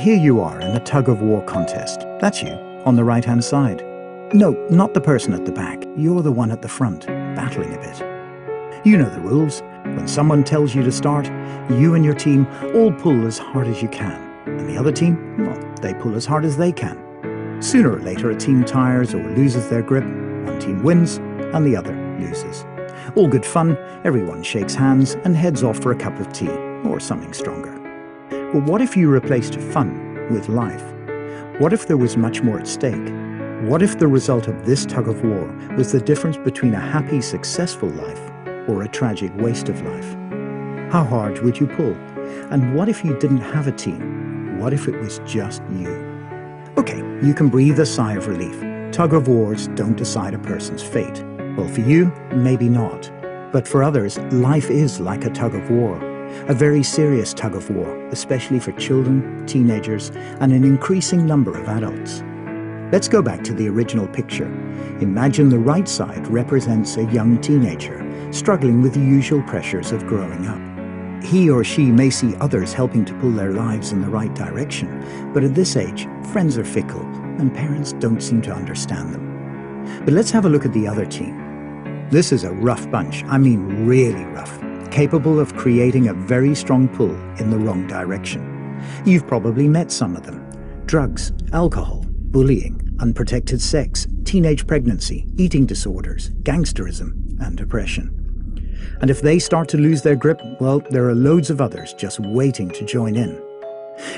Here you are in a tug-of-war contest. That's you, on the right-hand side. No, not the person at the back. You're the one at the front, battling a bit. You know the rules. When someone tells you to start, you and your team all pull as hard as you can. And the other team, well, they pull as hard as they can. Sooner or later, a team tires or loses their grip. One team wins, and the other loses. All good fun, everyone shakes hands and heads off for a cup of tea, or something stronger. But what if you replaced fun with life? What if there was much more at stake? What if the result of this tug-of-war was the difference between a happy, successful life or a tragic waste of life? How hard would you pull? And what if you didn't have a team? What if it was just you? Okay, you can breathe a sigh of relief. Tug-of-wars don't decide a person's fate. Well, for you, maybe not. But for others, life is like a tug-of-war. A very serious tug-of-war, especially for children, teenagers, and an increasing number of adults. Let's go back to the original picture. Imagine the right side represents a young teenager, struggling with the usual pressures of growing up. He or she may see others helping to pull their lives in the right direction, but at this age, friends are fickle, and parents don't seem to understand them. But let's have a look at the other team. This is a rough bunch, I mean really rough, capable of creating a very strong pull in the wrong direction. You've probably met some of them. Drugs, alcohol, bullying, unprotected sex, teenage pregnancy, eating disorders, gangsterism, and depression. And if they start to lose their grip, well, there are loads of others just waiting to join in.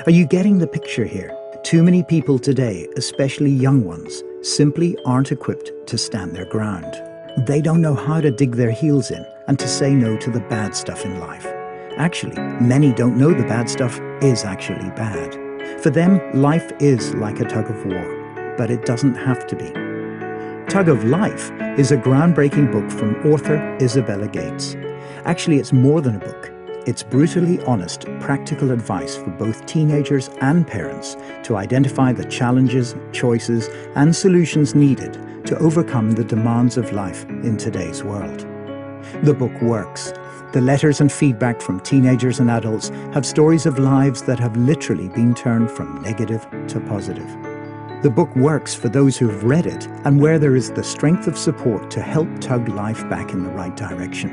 Are you getting the picture here? Too many people today, especially young ones, simply aren't equipped to stand their ground. They don't know how to dig their heels in and to say no to the bad stuff in life. Actually, many don't know the bad stuff is actually bad. For them, life is like a tug-of-war, but it doesn't have to be. Tug-of-Life is a groundbreaking book from author Isabella Gates. Actually, it's more than a book. It's brutally honest, practical advice for both teenagers and parents to identify the challenges, choices, and solutions needed to overcome the demands of life in today's world. The book works. The letters and feedback from teenagers and adults have stories of lives that have literally been turned from negative to positive. The book works for those who have read it and where there is the strength of support to help tug life back in the right direction.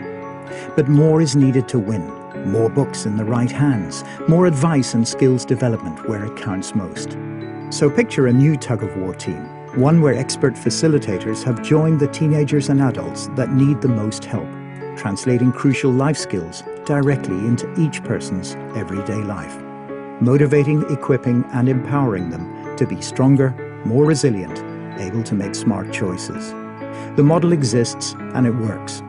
But more is needed to win. More books in the right hands, more advice and skills development where it counts most. So picture a new tug-of-war team, one where expert facilitators have joined the teenagers and adults that need the most help, translating crucial life skills directly into each person's everyday life, motivating, equipping, and empowering them to be stronger, more resilient, able to make smart choices. The model exists and it works.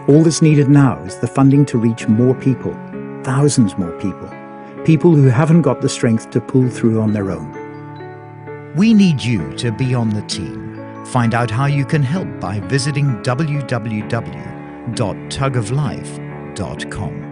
All that's needed now is the funding to reach more people, thousands more people, people who haven't got the strength to pull through on their own. We need you to be on the team. Find out how you can help by visiting www.tugoflife.com.